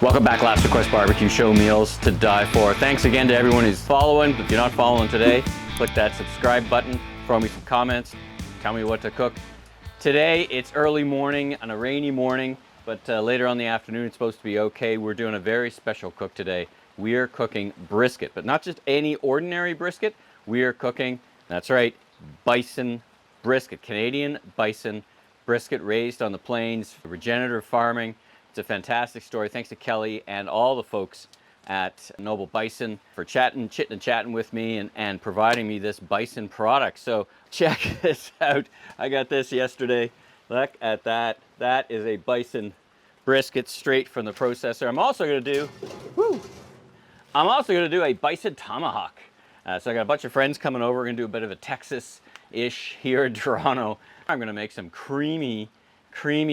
Welcome back, Last Request Barbecue Show, meals to die for. Thanks again to everyone who's following. If you're not following today, click that subscribe button, throw me some comments, tell me what to cook. Today, it's early morning on a rainy morning, but later on in the afternoon, it's supposed to be okay. We're doing a very special cook today. We are cooking brisket, but not just any ordinary brisket. We are cooking, that's right, bison brisket, Canadian bison brisket raised on the plains, regenerative farming. It's a fantastic story. Thanks to Kelly and all the folks at Noble Bison for chitting and chatting with me and providing me this bison product. So check this out. I got this yesterday. Look at that. That is a bison brisket straight from the processor. I'm also going to do a bison tomahawk. So I got a bunch of friends coming over. We're going to do a bit of a Texas-ish here in Toronto. I'm going to make some creamy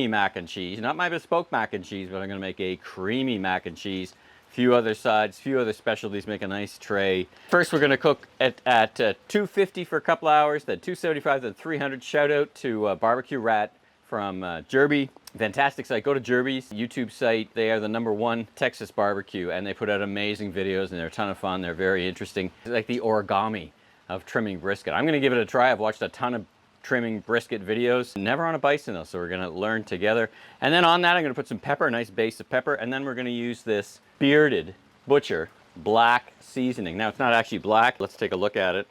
mac and cheese. Not my bespoke mac and cheese, but I'm going to make a creamy mac and cheese. Few other sides, few other specialties, make a nice tray. First, we're going to cook at 250 for a couple hours, then 275, then 300. Shout out to Barbecue Rat from Derby. Fantastic site. Go to Derby's YouTube site. They are the #1 Texas barbecue, and they put out amazing videos, and they're a ton of fun. They're very interesting. It's like the origami of trimming brisket. I'm going to give it a try. I've watched a ton of trimming brisket videos. Never on a bison though, so we're going to learn together. And then on that, I'm going to put some pepper, a nice base of pepper, and then we're going to use this Bearded Butcher black seasoning. Now, it's not actually black. Let's take a look at it.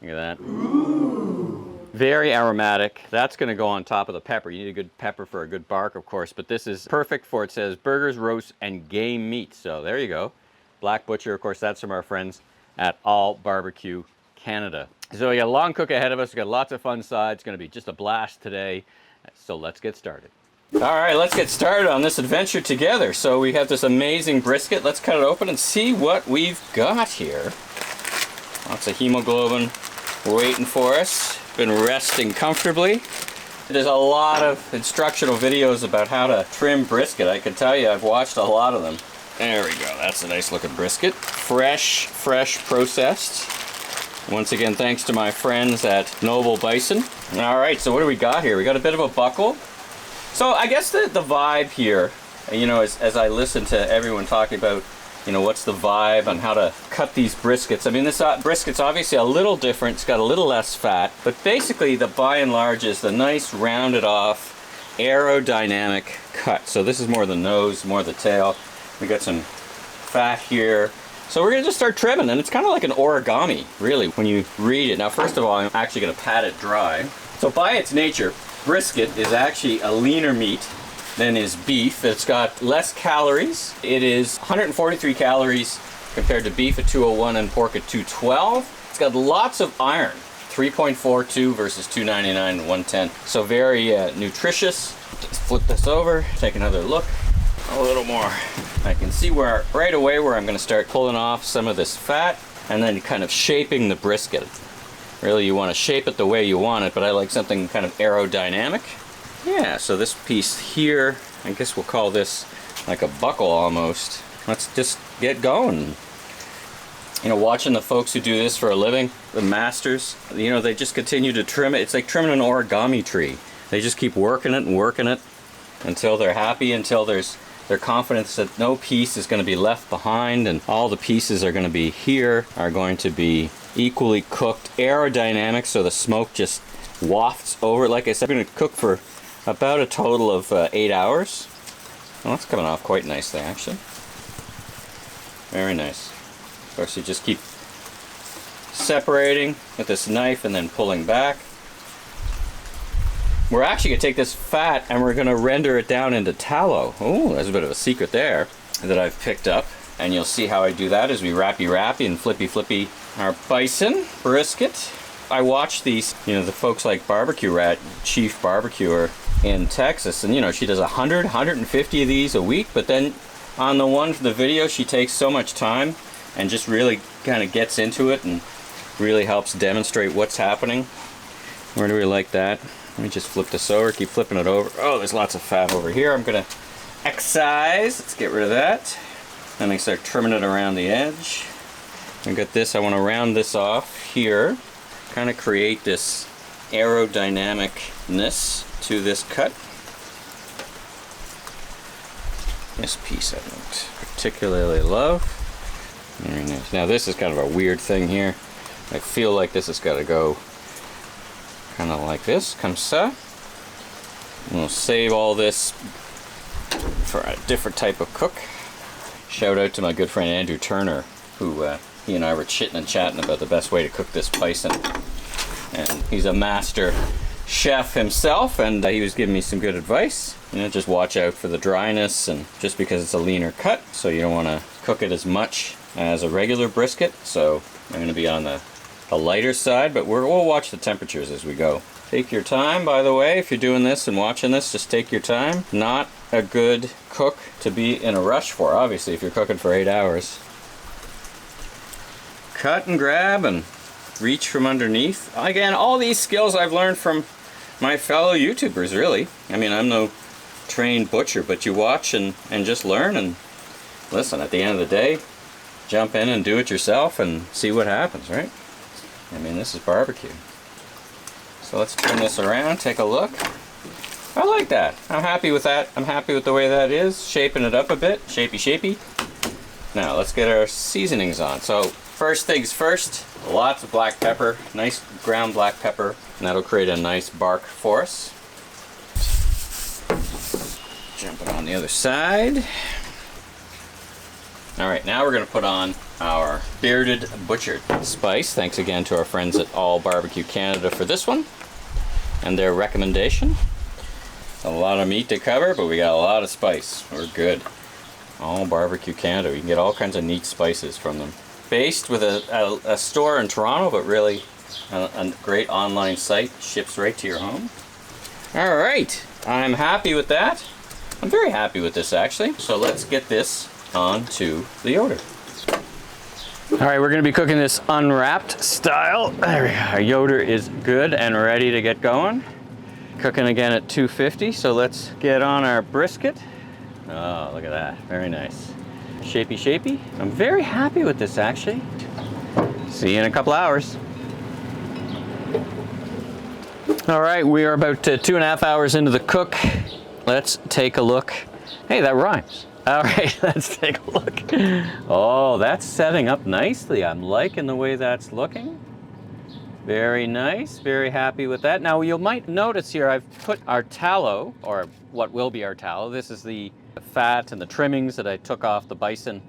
Look at that. Ooh. Very aromatic. That's going to go on top of the pepper. You need a good pepper for a good bark, of course, but this is perfect for, it says, burgers, roasts, and game meat. So there you go. Black Butcher, of course, that's from our friends at All Barbecue Canada. So we got a long cook ahead of us. We got lots of fun sides. It's going to be just a blast today. So let's get started. All right, let's get started on this adventure together. So we have this amazing brisket. Let's cut it open and see what we've got here. Lots of hemoglobin waiting for us. Been resting comfortably. There's a lot of instructional videos about how to trim brisket. I can tell you, I've watched a lot of them. There we go. That's a nice looking brisket. Fresh processed. Once again, thanks to my friends at Noble Bison. All right, so what do we got here? We got a bit of a buckle. So I guess the vibe here, you know, as I listen to everyone talking about, you know, what's the vibe on how to cut these briskets. I mean, this brisket's obviously a little different. It's got a little less fat, but basically the by and large is the nice rounded off aerodynamic cut. So this is more the nose, more the tail. We got some fat here. So we're going to just start trimming, and it's kind of like an origami, really, when you read it. Now, first of all, I'm actually going to pat it dry. So by its nature, brisket is actually a leaner meat than is beef. It's got less calories. It is 143 calories compared to beef at 201 and pork at 212. It's got lots of iron, 3.42 versus 299 and 110. So very nutritious. Just flip this over, take another look. A little more. I can see right away where I'm going to start pulling off some of this fat and then kind of shaping the brisket. Really, you want to shape it the way you want it, but I like something kind of aerodynamic. Yeah, so this piece here, I guess we'll call this like a buckle almost. Let's just get going. You know, watching the folks who do this for a living, the masters, you know, they just continue to trim it. It's like trimming an origami tree. They just keep working it and working it until they're happy, until there's their confidence that no piece is going to be left behind and all the pieces are going to be here, are going to be equally cooked, aerodynamic, so the smoke just wafts over. Like I said, we're going to cook for about a total of 8 hours. Well, that's coming off quite nicely, actually. Very nice. Of course, you just keep separating with this knife and then pulling back. We're actually going to take this fat and we're going to render it down into tallow. Oh, there's a bit of a secret there that I've picked up. And you'll see how I do that as we rappy and flippy our bison brisket. I watch these, you know, the folks like Barbecue Rat, Chief Barbecuer in Texas. And, you know, she does 100, 150 of these a week. But then on the video, she takes so much time and just really kind of gets into it and really helps demonstrate what's happening. Where do we like that? Let me just flip this over, keep flipping it over. Oh, there's lots of fat over here. I'm gonna excise. Let's get rid of that. Then I start trimming it around the edge. I got this, I want to round this off here. Kind of create this aerodynamicness to this cut. This piece I don't particularly love. Very nice. Now this is kind of a weird thing here. I feel like this has got to go kind of like this, comme ça. We'll save all this for a different type of cook. Shout out to my good friend Andrew Turner, who he and I were chitting and chatting about the best way to cook this bison. And he's a master chef himself, and he was giving me some good advice. You know, just watch out for the dryness, and just because it's a leaner cut, so you don't want to cook it as much as a regular brisket. So I'm going to be on the lighter side, but we'll watch the temperatures as we go. Take your time, by the way, if you're doing this and watching this, just take your time. Not a good cook to be in a rush for, obviously, if you're cooking for 8 hours. Cut and grab and reach from underneath. Again, all these skills I've learned from my fellow YouTubers, really. I mean, I'm no trained butcher, but you watch and just learn, and listen, at the end of the day, jump in and do it yourself and see what happens, right? I mean, this is barbecue. So let's turn this around, take a look. I like that. I'm happy with that. I'm happy with the way that is. Shaping it up a bit. Shapey. Now, let's get our seasonings on. So, first things first, lots of black pepper. Nice ground black pepper. And that'll create a nice bark for us. Jump it on the other side. Alright, now we're going to put on our bearded butchered spice. Thanks again to our friends at All Barbecue Canada for this one and their recommendation. It's a lot of meat to cover, but we got a lot of spice. We're good. All Barbecue Canada. You can get all kinds of neat spices from them. Based with a store in Toronto, but really a great online site. Ships right to your home. Alright, I'm happy with that. I'm very happy with this, actually. So let's get this onto the Yoder. Alright, we're going to be cooking this unwrapped style. There we go. Our Yoder is good and ready to get going. Cooking again at 250, so let's get on our brisket. Oh, look at that. Very nice. Shapey. I'm very happy with this, actually. See you in a couple hours. Alright, we are about 2.5 hours into the cook. Let's take a look. Hey, that rhymes. All right, let's take a look. Oh, that's setting up nicely. I'm liking the way that's looking. Very nice, very happy with that. Now, you might notice here I've put our tallow, or what will be our tallow. This is the fat and the trimmings that I took off the bison,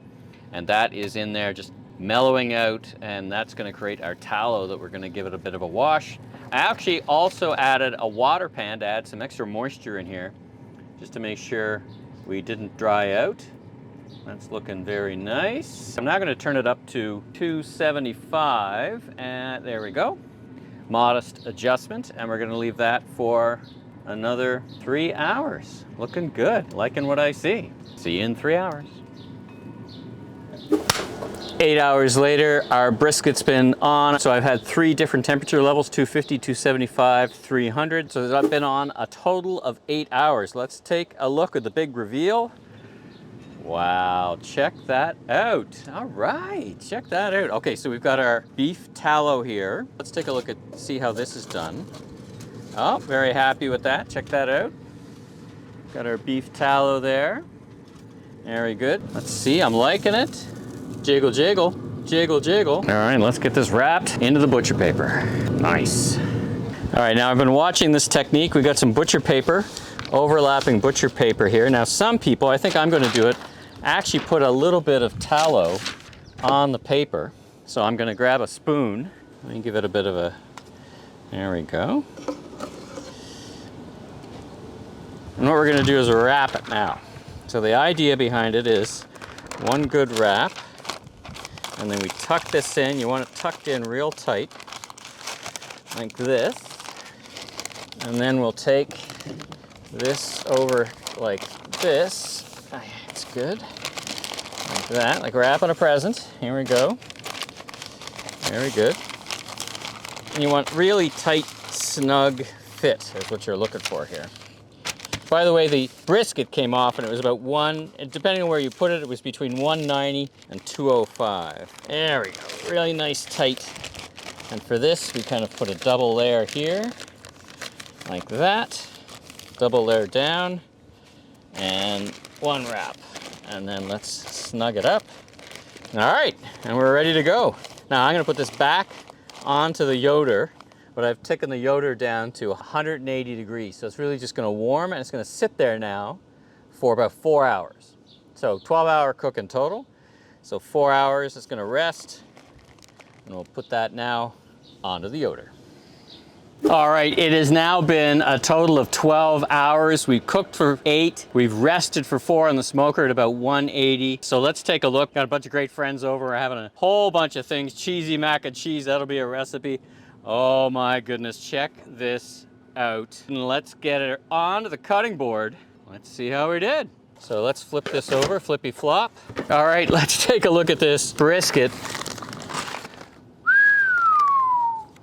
and that is in there just mellowing out, and that's gonna create our tallow that we're gonna give it a bit of a wash. I actually also added a water pan to add some extra moisture in here, just to make sure we didn't dry out. That's looking very nice. I'm now going to turn it up to 275, and there we go. Modest adjustment, and we're going to leave that for another 3 hours. Looking good, liking what I see. See you in 3 hours. 8 hours later, our brisket's been on. So I've had 3 different temperature levels, 250, 275, 300. So I've been on a total of 8 hours. Let's take a look at the big reveal. Wow, check that out. All right, check that out. Okay, so we've got our beef tallow here. Let's take a look at, see how this is done. Oh, very happy with that. Check that out. Got our beef tallow there. Very good. Let's see, I'm liking it. Jiggle, jiggle, jiggle, jiggle. All right, let's get this wrapped into the butcher paper. Nice. All right, now I've been watching this technique. We got some butcher paper, overlapping butcher paper here. Now some people, I think I'm gonna do it, actually put a little bit of tallow on the paper. So I'm gonna grab a spoon. Let me give it a bit of a, there we go. And what we're gonna do is wrap it now. So the idea behind it is one good wrap, and then we tuck this in. You want it tucked in real tight, like this. And then we'll take this over like this. It's good. Like that, like wrapping a present. Here we go. Very good. And you want really tight, snug fit is what you're looking for here. By the way, the brisket came off and it was about depending on where you put it, it was between 190 and 205. There we go, really nice tight. And for this, we kind of put a double layer here, like that. Double layer down, and one wrap. and then let's snug it up. All right, and we're ready to go. Now I'm gonna put this back onto the Yoder, but I've taken the Yoder down to 180 degrees. So it's really just gonna warm, and it's gonna sit there now for about 4 hours. So 12-hour cook in total. So 4 hours, it's gonna rest, and we'll put that now onto the Yoder. All right, it has now been a total of 12 hours. We've cooked for 8. We've rested for 4 on the smoker at about 180. So let's take a look. Got a bunch of great friends over. We're having a whole bunch of things. Cheesy mac and cheese, that'll be a recipe. Oh my goodness, check this out. And let's get it onto the cutting board. Let's see how we did. So let's flip this over, flippy flop. All right, let's take a look at this brisket.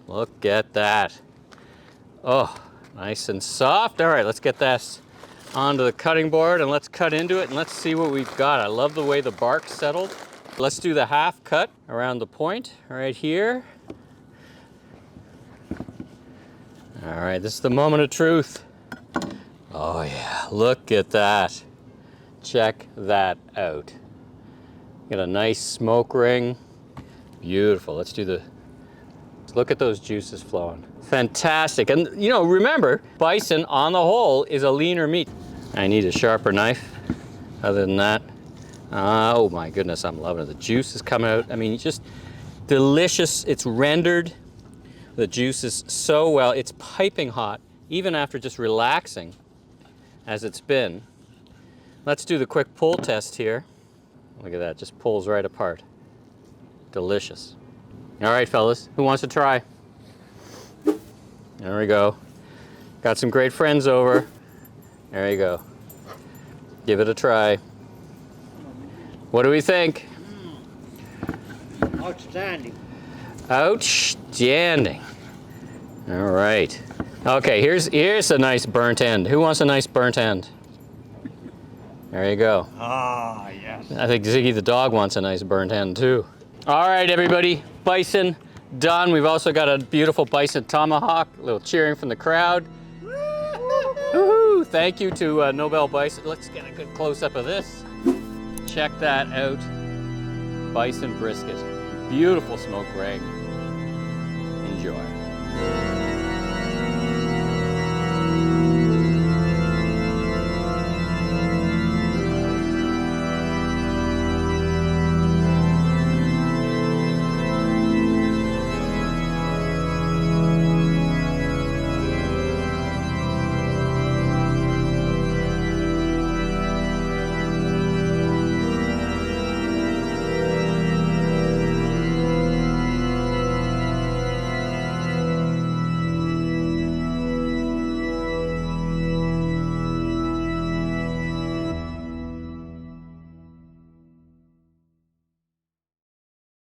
Look at that. Oh, nice and soft. All right, let's get this onto the cutting board and let's cut into it and let's see what we've got. I love the way the bark settled. Let's do the half cut around the point right here. All right, this is the moment of truth. Oh yeah, look at that. Check that out. Got a nice smoke ring. Beautiful. Let's look at those juices flowing. Fantastic. And you know, remember, bison on the whole is a leaner meat. I need a sharper knife. Other than that, oh my goodness, I'm loving it. The juice is coming out. I mean, just delicious. It's rendered. The juice is so well. It's piping hot, even after just relaxing as it's been. Let's do the quick pull test here. Look at that, just pulls right apart. Delicious. All right, fellas, who wants to try? There we go. Got some great friends over. There you go. Give it a try. What do we think? Outstanding. Outstanding. All right. Okay, here's a nice burnt end. Who wants a nice burnt end? There you go. Ah, yes. I think Ziggy the dog wants a nice burnt end too. All right, everybody, bison done. We've also got a beautiful bison tomahawk. A little cheering from the crowd. Woohoo! Thank you to Noble Bison. Let's get a good close-up of this. Check that out. Bison brisket. Beautiful smoke ring. Enjoy.